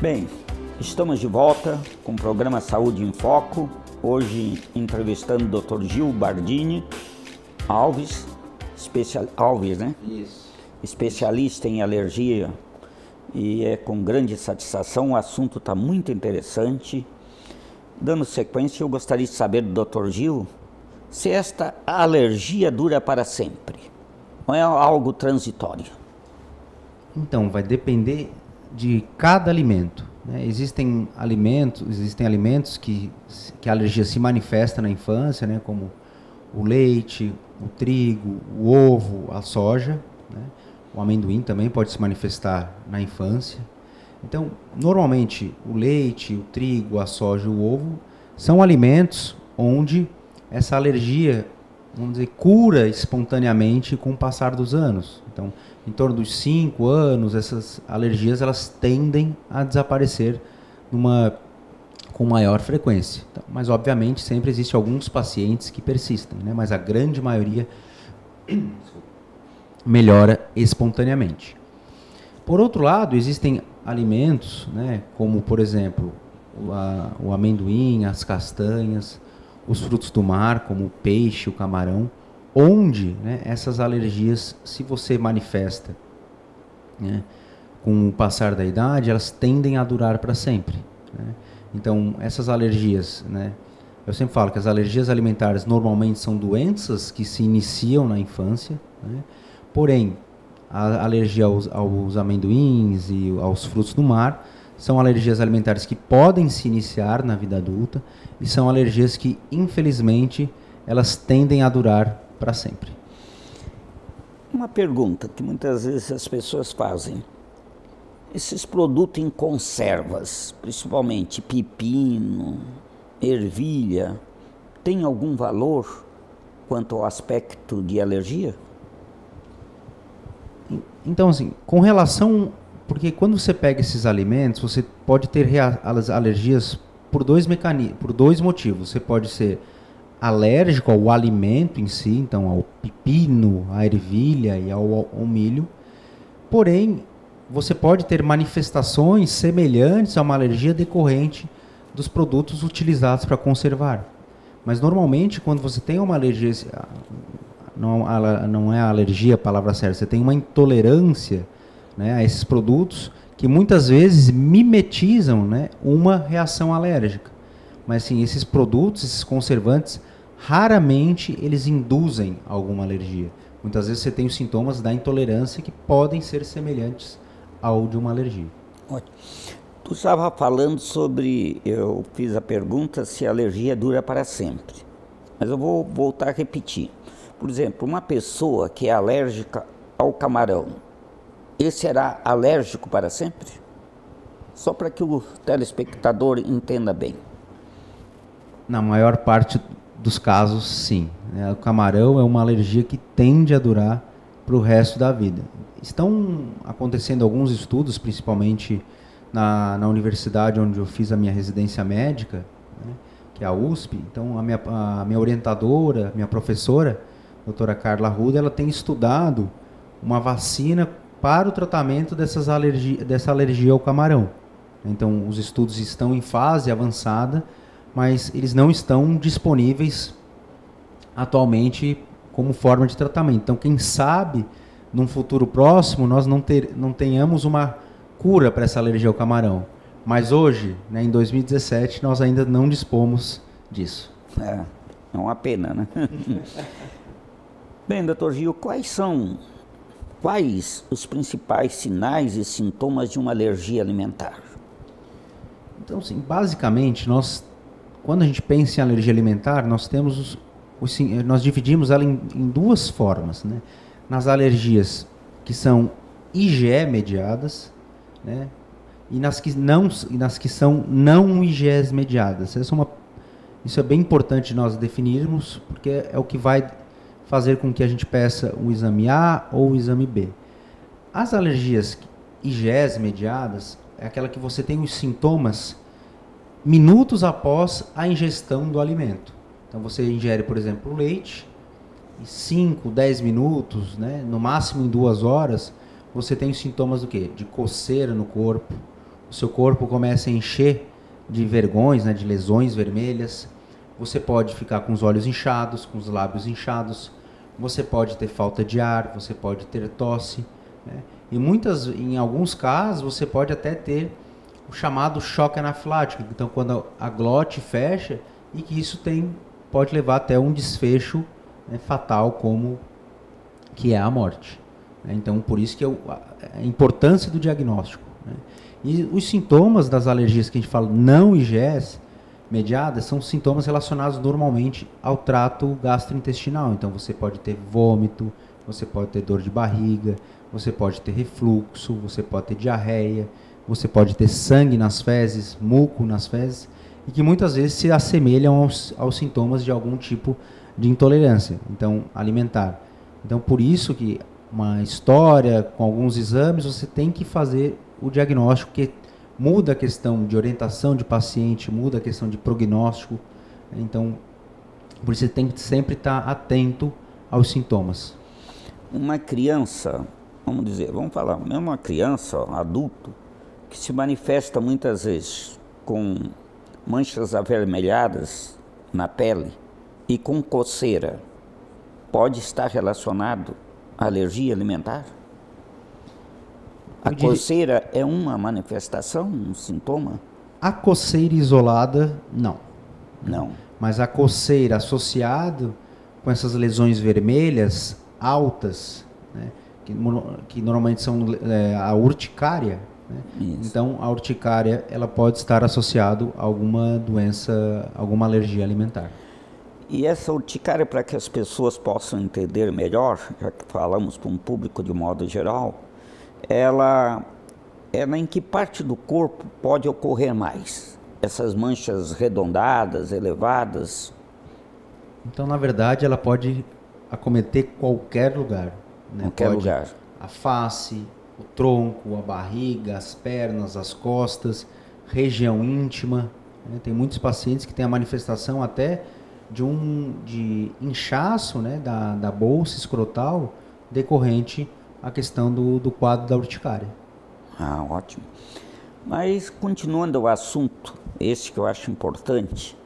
Bem, estamos de volta com o programa Saúde em Foco. Hoje entrevistando o Dr. Gil Bardini Alves, Isso. Especialista em alergia, e é com grande satisfação. O assunto está muito interessante. Dando sequência, eu gostaria de saber do Dr. Gil se esta alergia dura para sempre ou é algo transitório. Então, vai depender de cada alimento, né? Existem alimentos que a alergia se manifesta na infância, né? Como o leite, o trigo, o ovo, a soja, né? O amendoim também pode se manifestar na infância. Então, normalmente, o leite, o trigo, a soja e o ovo são alimentos onde essa alergia, vamos dizer, cura espontaneamente com o passar dos anos. Então, em torno dos 5 anos, essas alergias elas tendem a desaparecer com maior frequência. Então, mas, obviamente, sempre existe alguns pacientes que persistem, né? Mas a grande maioria melhora espontaneamente. Por outro lado, existem alimentos, né, como, por exemplo, o amendoim, as castanhas, os frutos do mar, como o peixe, o camarão, onde, né, essas alergias, se você manifesta, né, com o passar da idade, elas tendem a durar para sempre, né? Então, essas alergias, né, eu sempre falo que as alergias alimentares normalmente são doenças que se iniciam na infância, né? Porém, a alergia aos amendoins e aos frutos do mar são alergias alimentares que podem se iniciar na vida adulta e são alergias que, infelizmente, elas tendem a durar para sempre. Uma pergunta que muitas vezes as pessoas fazem: esses produtos em conservas, principalmente pepino, ervilha, tem algum valor quanto ao aspecto de alergia? Então, assim, com relação... Porque quando você pega esses alimentos, você pode ter alergias por dois motivos. Você pode ser alérgico ao alimento em si, então ao pepino, à ervilha e ao milho. Porém, você pode ter manifestações semelhantes a uma alergia decorrente dos produtos utilizados para conservar. Mas normalmente, quando você tem uma alergia, não é a alergia a palavra certa, você tem uma intolerância, né, a esses produtos que muitas vezes mimetizam, né, uma reação alérgica. Mas sim, esses produtos, esses conservantes, raramente eles induzem alguma alergia. Muitas vezes você tem os sintomas da intolerância que podem ser semelhantes ao de uma alergia. Ótimo. Tu estava falando sobre, eu fiz a pergunta se a alergia dura para sempre, mas eu vou voltar a repetir. Por exemplo, uma pessoa que é alérgica ao camarão, esse será alérgico para sempre? Só para que o telespectador entenda bem. Na maior parte dos casos, sim. O camarão é uma alergia que tende a durar para o resto da vida. Estão acontecendo alguns estudos, principalmente na universidade onde eu fiz a minha residência médica, né, que é a USP. Então, a minha orientadora, minha professora, a doutora Carla Arruda, ela tem estudado uma vacina para o tratamento dessa alergia ao camarão. Então, os estudos estão em fase avançada, mas eles não estão disponíveis atualmente como forma de tratamento. Então, quem sabe, num futuro próximo, nós não tenhamos uma cura para essa alergia ao camarão. Mas hoje, né, em 2017, nós ainda não dispomos disso. É uma pena, né? Bem, doutor Gil, quais os principais sinais e sintomas de uma alergia alimentar? Então, sim, basicamente, quando a gente pensa em alergia alimentar, nós dividimos ela em duas formas, né? Nas alergias que são IgE mediadas, né? E nas que são não IgE mediadas. Isso é bem importante nós definirmos, porque é o que vai fazer com que a gente peça o exame A ou o exame B. As alergias IgE mediadas é aquela que você tem os sintomas minutos após a ingestão do alimento. Então você ingere, por exemplo, o leite, e 5, 10 minutos, né, no máximo em 2 horas, você tem os sintomas do quê? De coceira no corpo, o seu corpo começa a encher de vergões, né, de lesões vermelhas. Você pode ficar com os olhos inchados, com os lábios inchados. Você pode ter falta de ar, você pode ter tosse, né? E em alguns casos, você pode até ter o chamado choque anafilático. Então, quando a glote fecha, e que isso pode levar até um desfecho, né, fatal, como que é a morte. Então, por isso que a importância do diagnóstico, né? E os sintomas das alergias que a gente fala não IgS mediadas são sintomas relacionados normalmente ao trato gastrointestinal. Então, você pode ter vômito, você pode ter dor de barriga, você pode ter refluxo, você pode ter diarreia, você pode ter sangue nas fezes, muco nas fezes, e que muitas vezes se assemelham aos sintomas de algum tipo de intolerância, então, alimentar. Então, por isso que uma história com alguns exames, você tem que fazer o diagnóstico, que muda a questão de orientação de paciente, muda a questão de prognóstico. Então, por isso você tem que sempre estar atento aos sintomas. Uma criança, vamos falar, mesmo uma criança, adulto, que se manifesta muitas vezes com manchas avermelhadas na pele e com coceira, pode estar relacionado à alergia alimentar? A coceira é uma manifestação, um sintoma? A coceira isolada, não. Não. Mas a coceira associada com essas lesões vermelhas altas, né, que normalmente são a urticária, né? Então, a urticária ela pode estar associada a alguma doença, alguma alergia alimentar. E essa urticária, para que as pessoas possam entender melhor, já que falamos para um público de modo geral, ela em que parte do corpo pode ocorrer mais? Essas manchas redondadas, elevadas? Então, na verdade, ela pode acometer qualquer lugar, né? Qualquer lugar. A face, o tronco, a barriga, as pernas, as costas, região íntima, né? Tem muitos pacientes que têm a manifestação até de inchaço, né, da bolsa escrotal decorrente a questão do quadro da urticária. Ah, ótimo. Mas, continuando o assunto, esse que eu acho importante,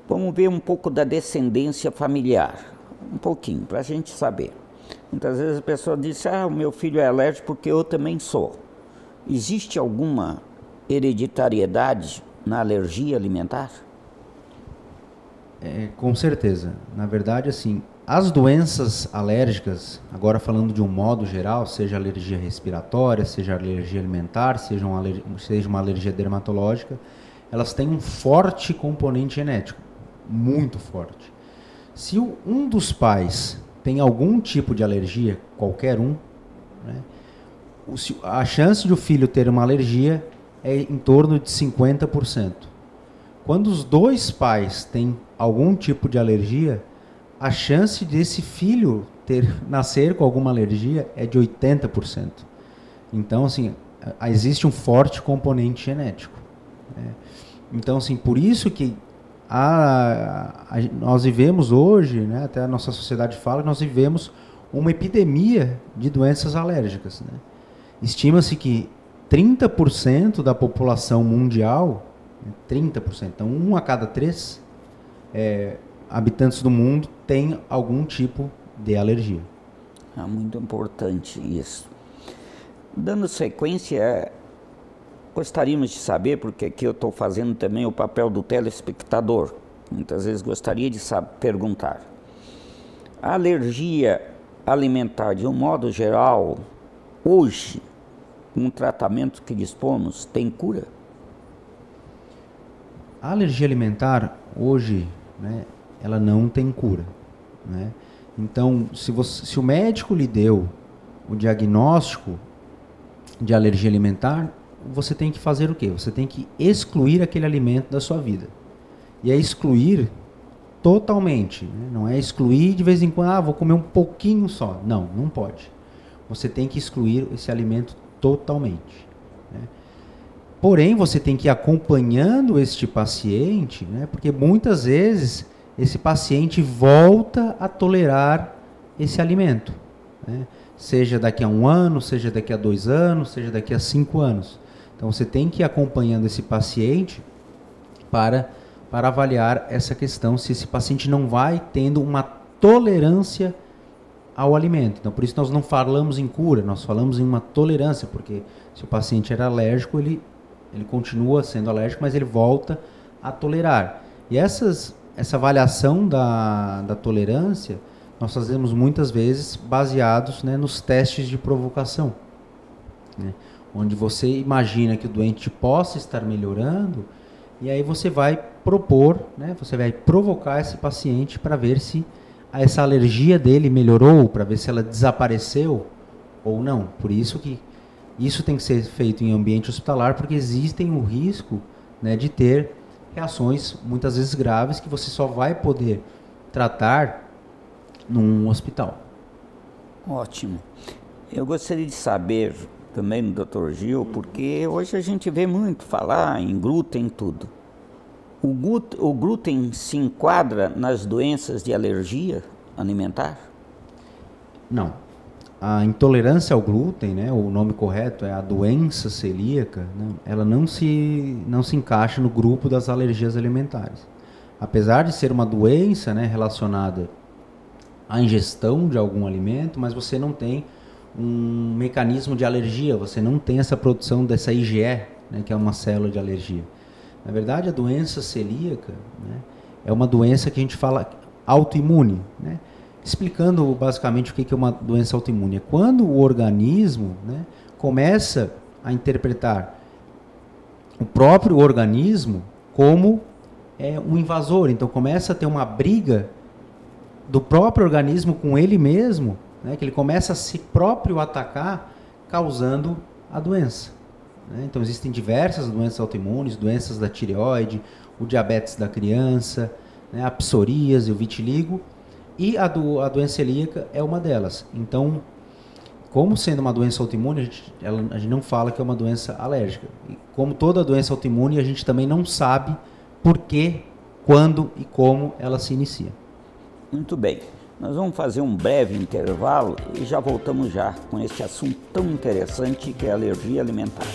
vamos ver um pouco da descendência familiar. Um pouquinho, para a gente saber. Muitas vezes a pessoa diz, o meu filho é alérgico porque eu também sou. Existe alguma hereditariedade na alergia alimentar? Com certeza. Na verdade, assim, as doenças alérgicas, agora falando de um modo geral, seja alergia respiratória, seja alergia alimentar, seja uma alergia dermatológica, elas têm um forte componente genético, muito forte. Se um dos pais tem algum tipo de alergia, qualquer um, né, a chance de o filho ter uma alergia é em torno de 50%. Quando os dois pais têm algum tipo de alergia, a chance desse filho nascer com alguma alergia é de 80%. Então, assim, existe um forte componente genético, né? Então, assim, por isso que nós vivemos hoje, né, até a nossa sociedade fala, nós vivemos uma epidemia de doenças alérgicas, né? Estima-se que 30% da população mundial, 30%, então 1 a cada 3 habitantes do mundo tem algum tipo de alergia. Muito importante isso. Dando sequência, gostaríamos de saber, porque aqui eu estou fazendo também o papel do telespectador, muitas vezes gostaria de perguntar. A alergia alimentar, de um modo geral, hoje, com o tratamento que dispomos, tem cura? A alergia alimentar, hoje, né, ela não tem cura, né? Então, se o médico lhe deu o diagnóstico de alergia alimentar, você tem que fazer o quê? Você tem que excluir aquele alimento da sua vida. E é excluir totalmente, né? Não é excluir de vez em quando, vou comer um pouquinho só. Não, não pode. Você tem que excluir esse alimento totalmente, né? Porém, você tem que ir acompanhando este paciente, né? Porque muitas vezes esse paciente volta a tolerar esse alimento, né? Seja daqui a 1 ano, seja daqui a 2 anos, seja daqui a 5 anos. Então você tem que ir acompanhando esse paciente para avaliar essa questão, se esse paciente não vai tendo uma tolerância ao alimento. Então por isso nós não falamos em cura, nós falamos em uma tolerância, porque se o paciente era alérgico, ele continua sendo alérgico, mas ele volta a tolerar. E essa avaliação da tolerância, nós fazemos muitas vezes baseados, né, nos testes de provocação, né, onde você imagina que o doente possa estar melhorando, e aí você vai propor, né, você vai provocar esse paciente para ver se essa alergia dele melhorou, para ver se ela desapareceu ou não. Por isso que isso tem que ser feito em ambiente hospitalar, porque existem o risco, né, de ter reações muitas vezes graves que você só vai poder tratar num hospital. Ótimo. Eu gostaria de saber também do Dr. Gil, porque hoje a gente vê muito falar em glúten e tudo. O glúten se enquadra nas doenças de alergia alimentar? Não. A intolerância ao glúten, né, o nome correto é a doença celíaca, né, ela não se encaixa no grupo das alergias alimentares. Apesar de ser uma doença, né, relacionada à ingestão de algum alimento, mas você não tem um mecanismo de alergia, você não tem essa produção dessa IgE, né, que é uma célula de alergia. Na verdade, a doença celíaca, né, é uma doença que a gente fala autoimune, né? Explicando basicamente o que é uma doença autoimune. É quando o organismo, né, começa a interpretar o próprio organismo como um invasor. Então começa a ter uma briga do próprio organismo com ele mesmo, né, que ele começa a se próprio atacar, causando a doença. Né? Então existem diversas doenças autoimunes, doenças da tireoide, o diabetes da criança, né, a psoríase, o vitiligo. E a doença celíaca é uma delas. Então, como sendo uma doença autoimune, a gente não fala que é uma doença alérgica. E como toda doença autoimune, a gente também não sabe por que, quando e como ela se inicia. Muito bem. Nós vamos fazer um breve intervalo e já voltamos já com este assunto tão interessante que é a alergia alimentar.